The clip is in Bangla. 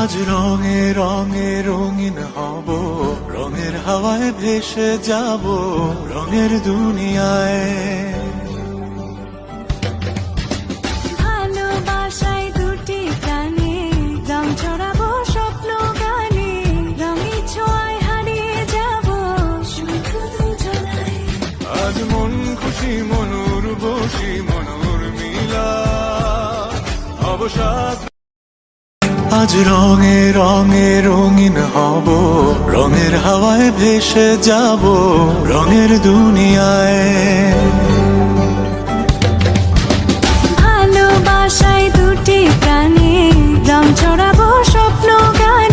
আজ রঙে রঙে রঙিন হব, রঙের হাওয়ায় ভেসে যাব রঙের দুনিয়ায়। ভালোবাসায় দুটি প্রাণে রং ছড়াবো স্বপ্ন গানে, রঙে ছোঁয়ায় হারিয়ে যাব শুধু দুজনায়। আজ মন খুশি মনুর বসি মনুর মিলা অবসাদ। আজ রঙে রঙে রঙিন হব, রঙের হাওয়ায় ভেসে যাব রঙের দুনিয়ায়। ভালোবাসায় দুটি প্রাণে রং ছড়াবো স্বপ্ন গানে,